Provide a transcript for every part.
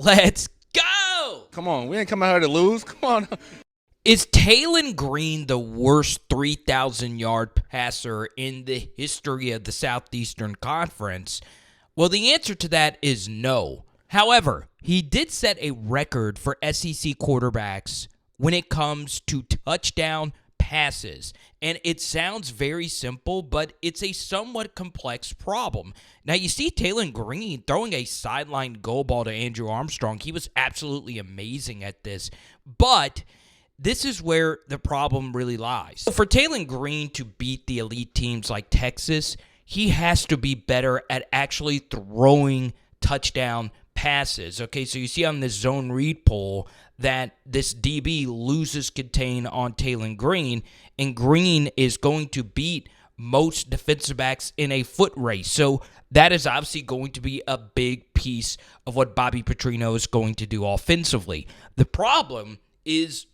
Let's go! Come on, we ain't coming out here to lose. Come on. Is Taylen Green the worst 3,000-yard passer in the history of the Southeastern Conference? Well, the answer to that is no. However, he did set a record for SEC quarterbacks when it comes to touchdown passes. And it sounds very simple, but it's a somewhat complex problem. Now, you see Taylen Green throwing a sideline goal ball to Andrew Armstrong. He was absolutely amazing at this. But this is where the problem really lies. For Taylen Green to beat the elite teams like Texas, he has to be better at actually throwing touchdown passes. Okay, so you see on this zone read poll that this DB loses contain on Taylen Green, and Green is going to beat most defensive backs in a foot race. So that is obviously going to be a big piece of what Bobby Petrino is going to do offensively. The problem is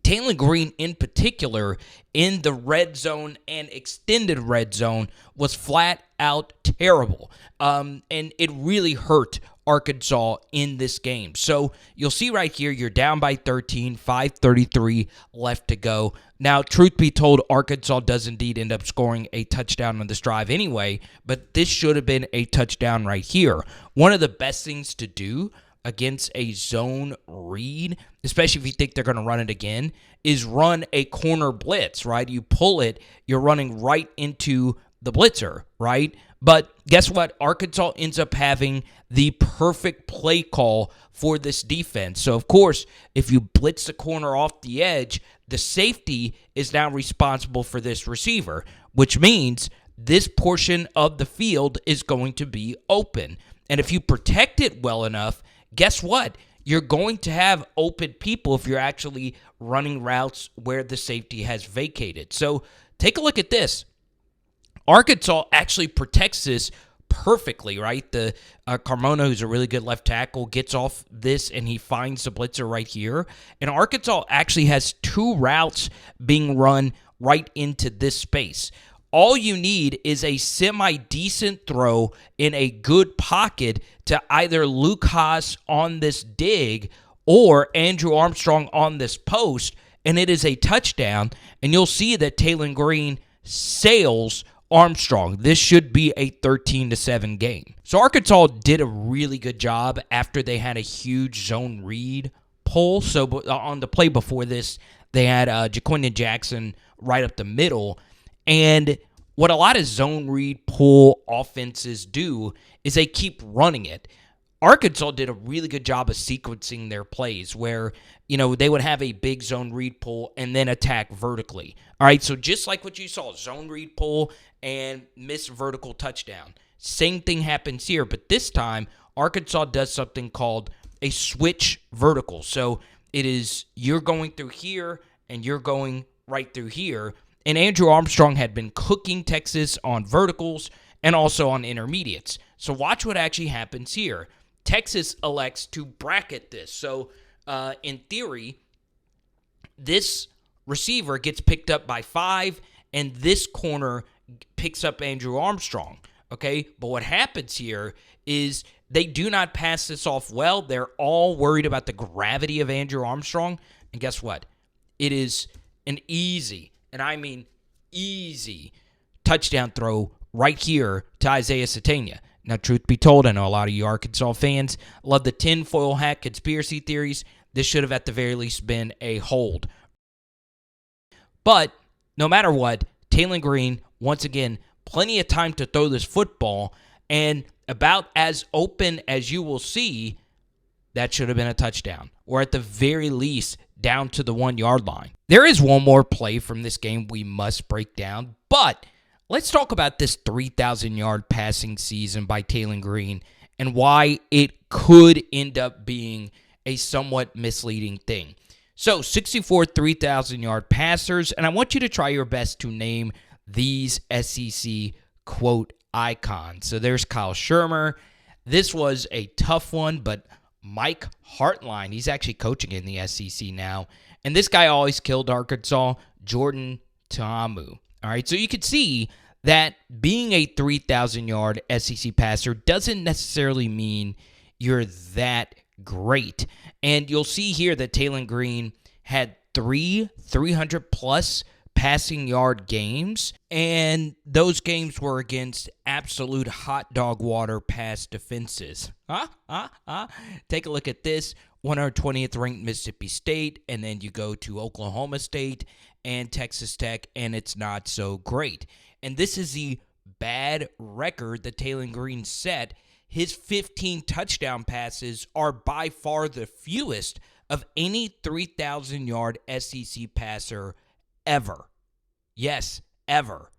Taylen Green in particular in the red zone and extended red zone was flat out terrible. And it really hurt Arkansas in this game. So you'll see right here, you're down by 13, 5:33 left to go. Now, truth be told, Arkansas does indeed end up scoring a touchdown on this drive anyway, but this should have been a touchdown right here. One of the best things to do against a zone read, especially if you think they're going to run it again, is run a corner blitz, right? You pull it, you're running right into the blitzer, right? But guess what? Arkansas ends up having the perfect play call for this defense. So, of course, if you blitz the corner off the edge, the safety is now responsible for this receiver, which means this portion of the field is going to be open. And if you protect it well enough, guess what? You're going to have open people if you're actually running routes where the safety has vacated. So take a look at this. Arkansas actually protects this perfectly, right? The Carmona, who's a really good left tackle, gets off this and he finds the blitzer right here. And Arkansas actually has two routes being run right into this space. All you need is a semi-decent throw in a good pocket to either Luke Haas on this dig or Andrew Armstrong on this post, and it is a touchdown. And you'll see that Taylen Green sails Armstrong. This should be a 13-7 game. So Arkansas did a really good job after they had a huge zone read pull. So on the play before this, they had Jaquindon Jackson right up the middle. And what a lot of zone read pull offenses do is they keep running it. Arkansas did a really good job of sequencing their plays where, they would have a big zone read pull and then attack vertically. All right, so just like what you saw, zone read pull and miss vertical touchdown. Same thing happens here, but this time Arkansas does something called a switch vertical. So it is you're going through here and you're going right through here. And Andrew Armstrong had been cooking Texas on verticals and also on intermediates. So watch what actually happens here. Texas elects to bracket this. So in theory, this receiver gets picked up by 5, and this corner picks up Andrew Armstrong. Okay, but what happens here is they do not pass this off well. They're all worried about the gravity of Andrew Armstrong. And guess what? It is an easy, and I mean easy, touchdown throw right here to Isaiah Satania. Now, truth be told, I know a lot of you Arkansas fans love the tinfoil hat conspiracy theories. This should have at the very least been a hold. But no matter what, Taylen Green, once again, plenty of time to throw this football, and about as open as you will see, that should have been a touchdown, or at the very least, down to the 1-yard line. There is one more play from this game we must break down, but let's talk about this 3,000-yard passing season by Taylen Green and why it could end up being a somewhat misleading thing. So, 64 3,000-yard passers, and I want you to try your best to name these SEC quote icons. So, there's Kyle Shermer. This was a tough one, but Mike Hartline, he's actually coaching in the SEC now. And this guy always killed Arkansas, Jordan Ta'amu. All right, so you could see that being a 3,000-yard SEC passer doesn't necessarily mean you're that great. And you'll see here that Taylen Green had 300-plus passing yard games, and those games were against absolute hot dog water pass defenses. Take a look at this. 120th ranked Mississippi State, and then you go to Oklahoma State and Texas Tech, and it's not so great. And this is the bad record that Taylen Green set. His 15 touchdown passes are by far the fewest of any 3,000-yard SEC passer ever. Yes, ever.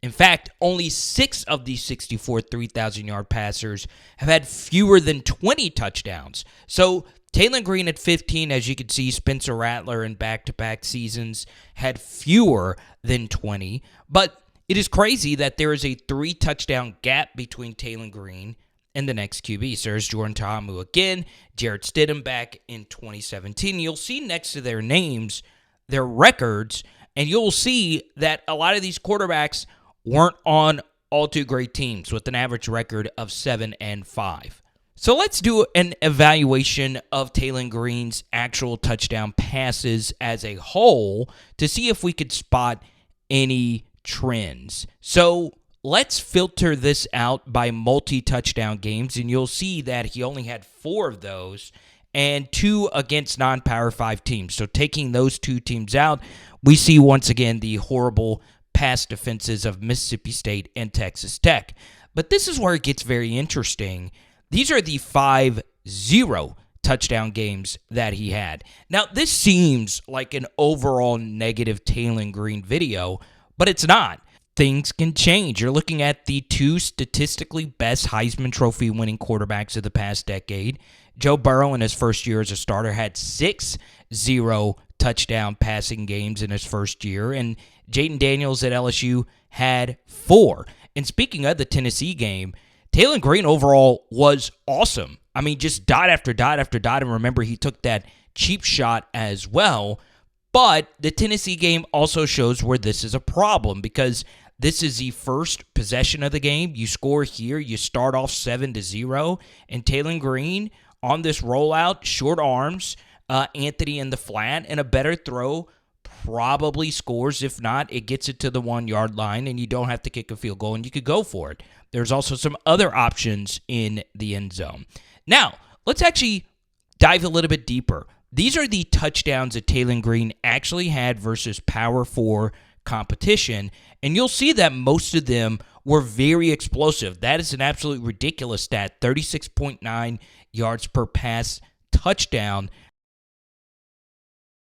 In fact, only 6 of these 64 3,000-yard passers have had fewer than 20 touchdowns. So Taylen Green at 15, as you can see, Spencer Rattler in back-to-back seasons had fewer than 20. But it is crazy that there is a 3-touchdown gap between Taylen Green and the next QB. So there's Jordan Ta'amu again, Jarrett Stidham back in 2017. You'll see next to their names their records, and you'll see that a lot of these quarterbacks weren't on all too great teams with an average record of 7-5. So let's do an evaluation of Taylen Green's actual touchdown passes as a whole to see if we could spot any trends. So let's filter this out by multi-touchdown games, and you'll see that he only had 4 of those and 2 against non-Power 5 teams. So taking those 2 teams out, we see once again the horrible pass defenses of Mississippi State and Texas Tech. But this is where it gets very interesting. These are the 5-0 touchdown games that he had. Now, this seems like an overall negative Taylen Green video, but it's not. Things can change. You're looking at the 2 statistically best Heisman Trophy winning quarterbacks of the past decade. Joe Burrow in his first year as a starter had 6-0 touchdown passing games in his first year, and Jayden Daniels at LSU had 4. And speaking of the Tennessee game, Taylen Green overall was awesome. I mean, just dot after dot after dot, and remember, he took that cheap shot as well. But the Tennessee game also shows where this is a problem, because this is the first possession of the game. You score here, you start off 7-0, and Taylen Green on this rollout, short arms, Anthony in the flat, and a better throw probably scores. If not, it gets it to the 1-yard line, and you don't have to kick a field goal, and you could go for it. There's also some other options in the end zone. Now, let's actually dive a little bit deeper. These are the touchdowns that Taylen Green actually had versus Power 4 competition, and you'll see that most of them were very explosive. That is an absolutely ridiculous stat, 36.9 yards per pass touchdown.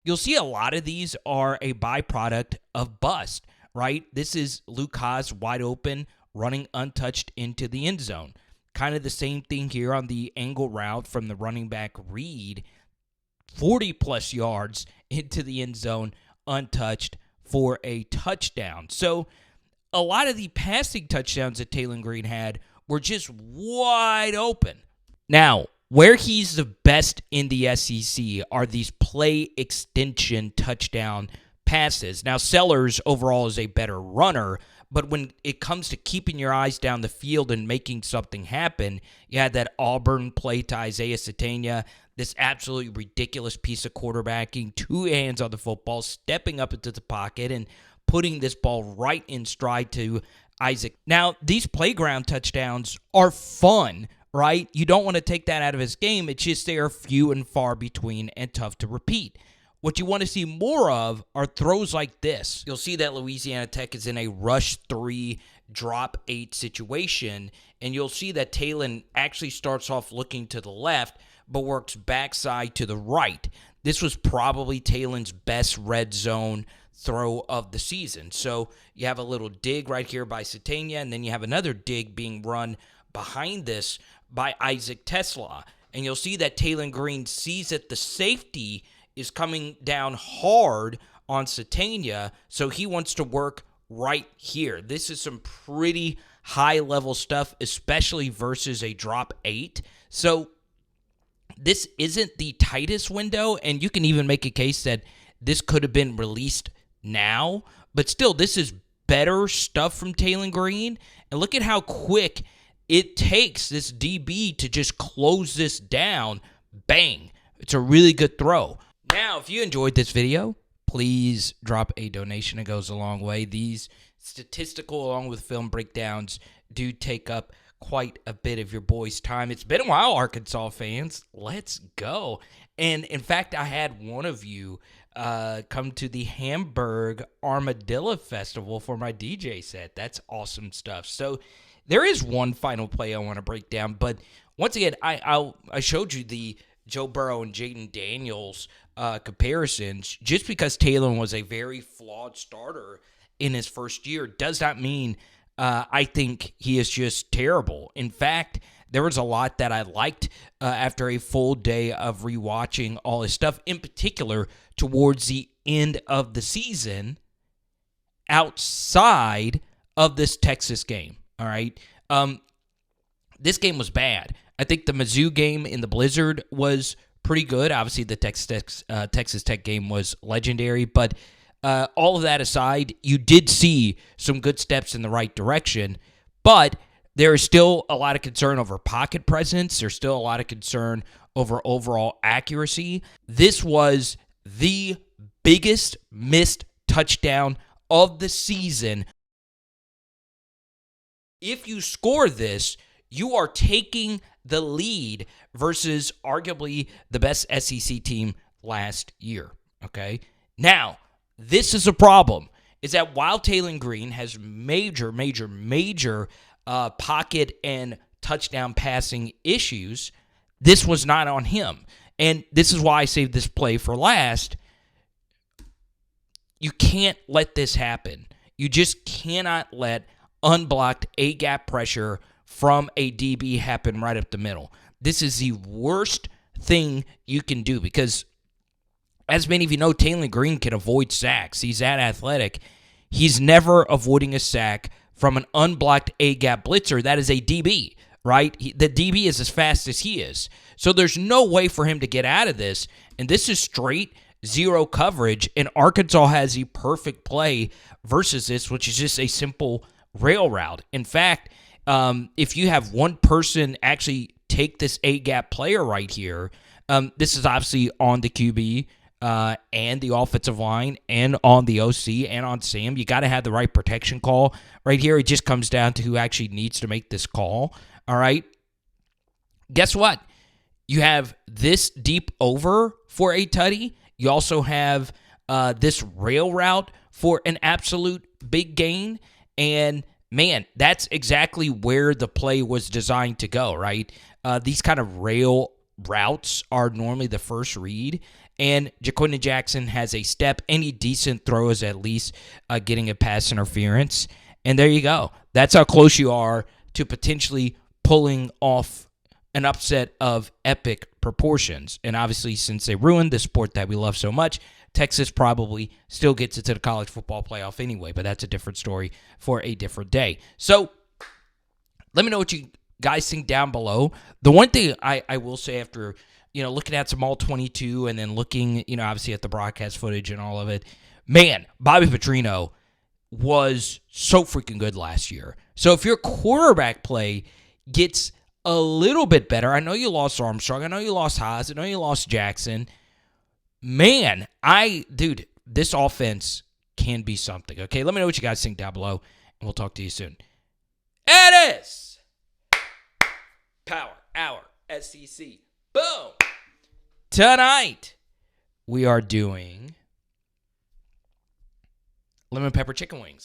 You'll see a lot of these are a byproduct of bust, right? This is Luke Haas wide open, running untouched into the end zone. Kind of the same thing here on the angle route from the running back Reed, 40-plus yards into the end zone untouched for a touchdown. So a lot of the passing touchdowns that Taylen Green had were just wide open. Now, where he's the best in the SEC are these play extension touchdown passes. Now, Sellers overall is a better runner, but when it comes to keeping your eyes down the field and making something happen, you had that Auburn play to Isaiah Satania, this absolutely ridiculous piece of quarterbacking, 2 hands on the football, stepping up into the pocket and putting this ball right in stride to Isaac. Now, these playground touchdowns are fun, right? You don't want to take that out of his game. It's just they are few and far between and tough to repeat. What you want to see more of are throws like this. You'll see that Louisiana Tech is in a rush 3, drop 8 situation, and you'll see that Taylen actually starts off looking to the left, but works backside to the right. This was probably Taylen's best red zone throw of the season. So you have a little dig right here by Satania, and then you have another dig being run behind this by Isaac Tesla. And you'll see that Taylen Green sees that the safety is coming down hard on Satania, so he wants to work right here. This is some pretty high-level stuff, especially versus a drop 8. So this isn't the tightest window, and you can even make a case that this could have been released now, but still, this is better stuff from Taylen Green. And look at how quick it takes this DB to just close this down. Bang. It's a really good throw. Now, if you enjoyed this video, please drop a donation. It goes a long way. These statistical along with film breakdowns do take up quite a bit of your boy's time. It's been a while, Arkansas fans. Let's go. And in fact, I had one of you come to the Hamburg Armadillo Festival for my DJ set. That's awesome stuff. So there is one final play I want to break down, but once again, I showed you the Joe Burrow and Jaden Daniels comparisons. Just because Taylen was a very flawed starter in his first year does not mean I think he is just terrible. In fact, there was a lot that I liked after a full day of rewatching all his stuff, in particular towards the end of the season outside of this Texas game. All right. This game was bad. I think the Mizzou game in the Blizzard was pretty good. Obviously, the Texas Tech game was legendary. But all of that aside, you did see some good steps in the right direction. But there is still a lot of concern over pocket presence. There's still a lot of concern over overall accuracy. This was the biggest missed touchdown of the season. If you score this, you are taking the lead versus arguably the best SEC team last year, okay? Now, this is a problem, is that while Taylen Green has major pocket and touchdown passing issues, this was not on him. And this is why I saved this play for last. You can't let this happen. You just cannot let unblocked A-gap pressure from a DB happen right up the middle. This is the worst thing you can do because, as many of you know, Taylen Green can avoid sacks. He's that athletic. He's never avoiding a sack from an unblocked A-gap blitzer. That is a DB, right? The DB is as fast as he is. So there's no way for him to get out of this. And this is straight zero coverage. And Arkansas has the perfect play versus this, which is just a simple rail route. In fact, if you have one person actually take this A-gap player right here, this is obviously on the QB and the offensive line and on the OC and on Sam. You got to have the right protection call right here. It just comes down to who actually needs to make this call. All right. Guess what? You have this deep over for a tutty. You also have this rail route for an absolute big gain. And, man, that's exactly where the play was designed to go, right? These kind of rail routes are normally the first read. And Jaquindon Jackson has a step. Any decent throw is at least getting a pass interference. And there you go. That's how close you are to potentially pulling off an upset of epic proportions. And obviously, since they ruined the sport that we love so much, Texas probably still gets into the college football playoff anyway. But that's a different story for a different day. So let me know what you guys think down below. The one thing I will say after looking at some all 22 and then looking, obviously at the broadcast footage and all of it, man, Bobby Petrino was so freaking good last year. So if your quarterback play gets a little bit better, I know you lost Armstrong, I know you lost Haas, I know you lost Jackson. Man, this offense can be something. Okay, let me know what you guys think down below, and we'll talk to you soon. It is Power Hour SEC. Boom! Tonight, we are doing lemon pepper chicken wings.